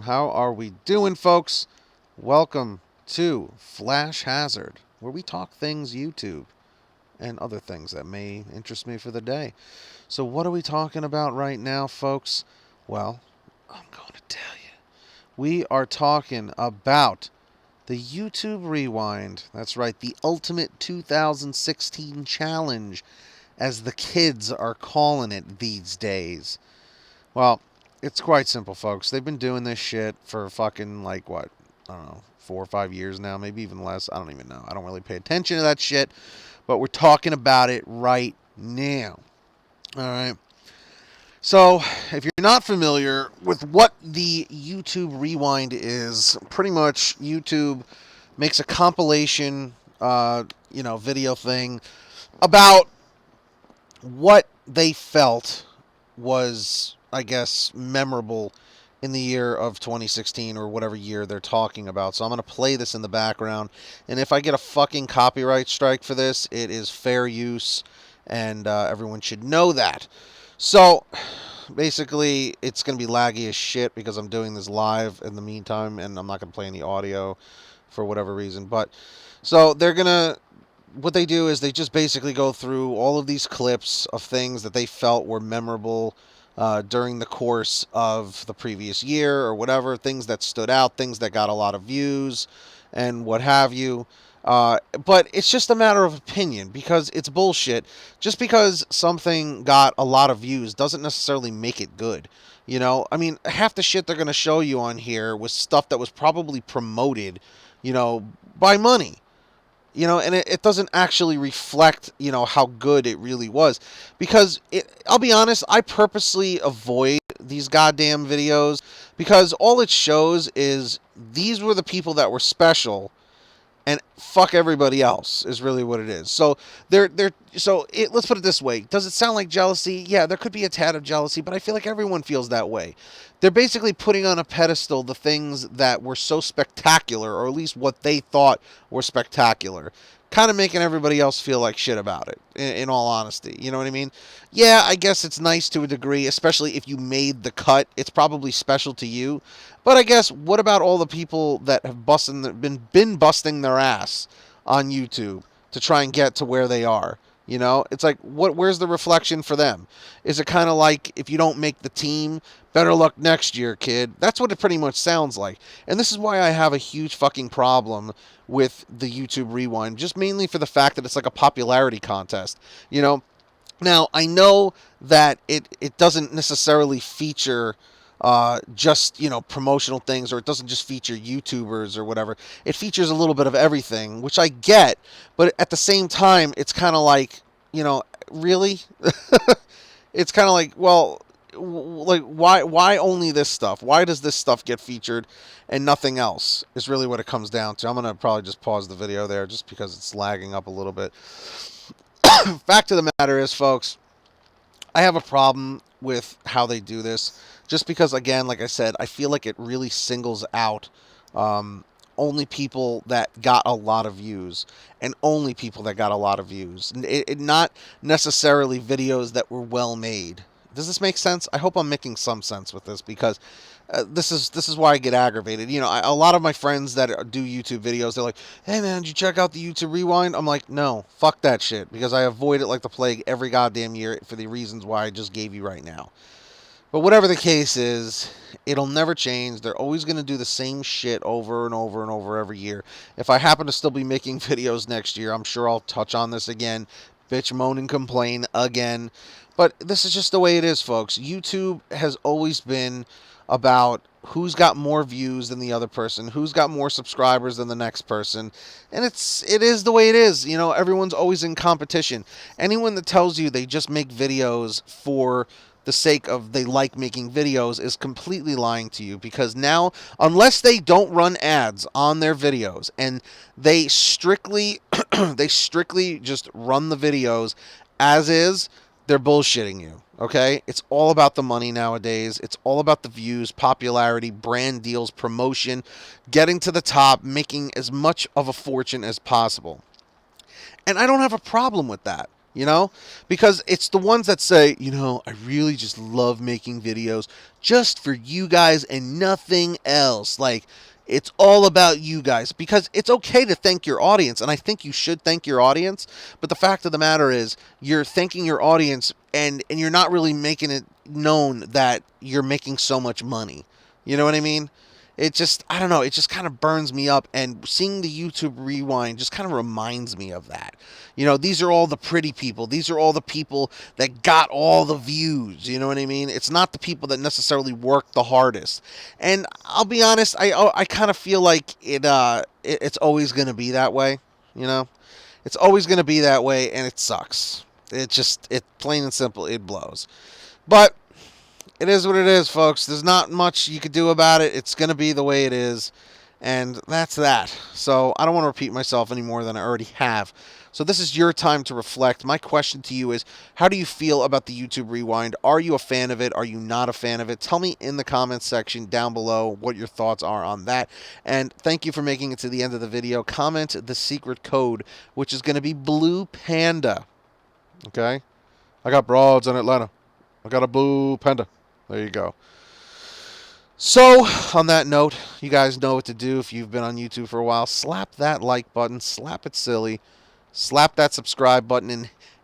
How are we doing, folks? Welcome to Flash Hazard, where we talk things YouTube and other things that may interest me for the day. So, what are we talking about right now, folks? Well, I'm going to tell you. We are talking about the YouTube Rewind. That's right, the Ultimate 2016 Challenge, as the kids are calling it these days. Well, it's quite simple, folks. They've been doing this shit for fucking, like, what? I don't know, 4 or 5 years now, maybe even less. I don't even know. I don't really pay attention to that shit, but we're talking about it right now. All right. So, if you're not familiar with what the YouTube Rewind is, pretty much YouTube makes a compilation, video thing about what they felt was, I guess, memorable in the year of 2016 or whatever year they're talking about. So I'm going to play this in the background. And if I get a fucking copyright strike for this, it is fair use. And everyone should know that. So basically, it's going to be laggy as shit because I'm doing this live in the meantime. And I'm not going to play any audio for whatever reason. But so they're going to. What they do is they just basically go through all of these clips of things that they felt were memorable during the course of the previous year or whatever, things that stood out, things that got a lot of views and what have you. But it's just a matter of opinion because it's bullshit. Just because something got a lot of views doesn't necessarily make it good. You know, I mean, half the shit they're going to show you on here was stuff that was probably promoted, by money. And it doesn't actually reflect, how good it really was. Because, I'll be honest, I purposely avoid these goddamn videos because all it shows is these were the people that were special and fuck everybody else is really what it is. So let's put it this way. Does it sound like jealousy? Yeah, there could be a tad of jealousy, but I feel like everyone feels that way. They're basically putting on a pedestal the things that were so spectacular, or at least what they thought were spectacular. Kind of making everybody else feel like shit about it, in all honesty. You know what I mean? Yeah, I guess it's nice to a degree, especially if you made the cut. It's probably special to you. But I guess, what about all the people that have been busting their ass on YouTube to try and get to where they are? It's like, where's the reflection for them? Is it kind of like, if you don't make the team, better luck next year, kid? That's what it pretty much sounds like. And this is why I have a huge fucking problem with the YouTube Rewind, just mainly for the fact that it's like a popularity contest. Now, I know that it doesn't necessarily feature just, promotional things, or it doesn't just feature YouTubers or whatever. It features a little bit of everything, which I get, but at the same time, it's kind of like, really? It's kind of like, well, like, why only this stuff? Why does this stuff get featured and nothing else is really what it comes down to. I'm going to probably just pause the video there just because it's lagging up a little bit. Fact of the matter is, folks, I have a problem with how they do this. Just because, again, like I said, I feel like it really singles out only people that got a lot of views, and only people that got a lot of views. Not necessarily videos that were well made. Does this make sense? I hope I'm making some sense with this, because this is why I get aggravated. A lot of my friends that do YouTube videos, they're like, "Hey man, did you check out the YouTube Rewind?" I'm like, "No, fuck that shit," because I avoid it like the plague every goddamn year for the reasons why I just gave you right now. But whatever the case is, it'll never change. They're always going to do the same shit over and over and over every year. If I happen to still be making videos next year, I'm sure I'll touch on this again. Bitch, moan, and complain again. But this is just the way it is, folks. YouTube has always been about who's got more views than the other person, who's got more subscribers than the next person. And it is the way it is. Everyone's always in competition. Anyone that tells you they just make videos for the sake of they like making videos is completely lying to you, because now, unless they don't run ads on their videos and they strictly just run the videos as is, they're bullshitting you. Okay? It's all about the money nowadays. It's all about the views, popularity, brand deals, promotion, getting to the top, making as much of a fortune as possible. And I don't have a problem with that. You know, because it's the ones that say, I really just love making videos just for you guys and nothing else. Like, it's all about you guys, because it's okay to thank your audience, and I think you should thank your audience. But the fact of the matter is, you're thanking your audience, and you're not really making it known that you're making so much money. You know what I mean? It just, I don't know, it just kind of burns me up. And seeing the YouTube rewind just kind of reminds me of that. These are all the pretty people. These are all the people that got all the views. You know what I mean? It's not the people that necessarily work the hardest. And I'll be honest, I kind of feel like it's always going to be that way. You know, it's always going to be that way, and it sucks. It plain and simple, it blows. But it is what it is, folks. There's not much you could do about it. It's going to be the way it is, and that's that. So I don't want to repeat myself any more than I already have. So this is your time to reflect. My question to you is, how do you feel about the YouTube Rewind? Are you a fan of it? Are you not a fan of it? Tell me in the comments section down below what your thoughts are on that. And thank you for making it to the end of the video. Comment the secret code, which is going to be Blue Panda. Okay? I got broads in Atlanta. I got a Blue Panda. There you go. So, on that note, you guys know what to do if you've been on YouTube for a while. Slap that like button, slap it silly, slap that subscribe button,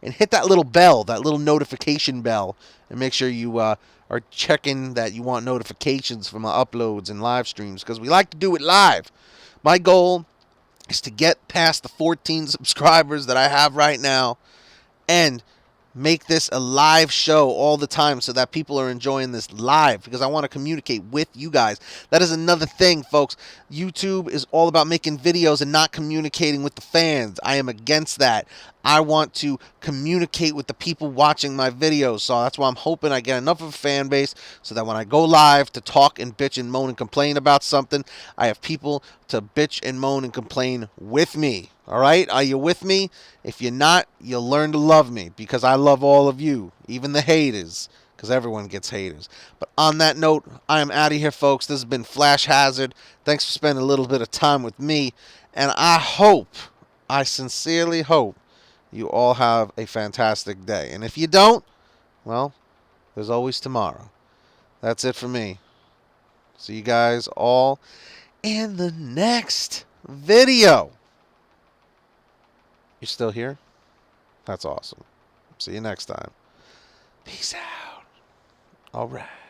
and hit that little bell, that little notification bell, and make sure you are checking that you want notifications for my uploads and live streams, because we like to do it live. My goal is to get past the 14 subscribers that I have right now, and make this a live show all the time so that people are enjoying this live, because I want to communicate with you guys. That is another thing, folks. YouTube is all about making videos and not communicating with the fans. I am against that. I want to communicate with the people watching my videos. So that's why I'm hoping I get enough of a fan base so that when I go live to talk and bitch and moan and complain about something, I have people to bitch and moan and complain with me. All right? Are you with me? If you're not, you'll learn to love me, because I love all of you, even the haters, because everyone gets haters. But on that note, I am out of here, folks. This has been Flash Hazard. Thanks for spending a little bit of time with me, and I sincerely hope, you all have a fantastic day. And if you don't, well, there's always tomorrow. That's it for me. See you guys all in the next video. You still here? That's awesome. See you next time. Peace out. All right.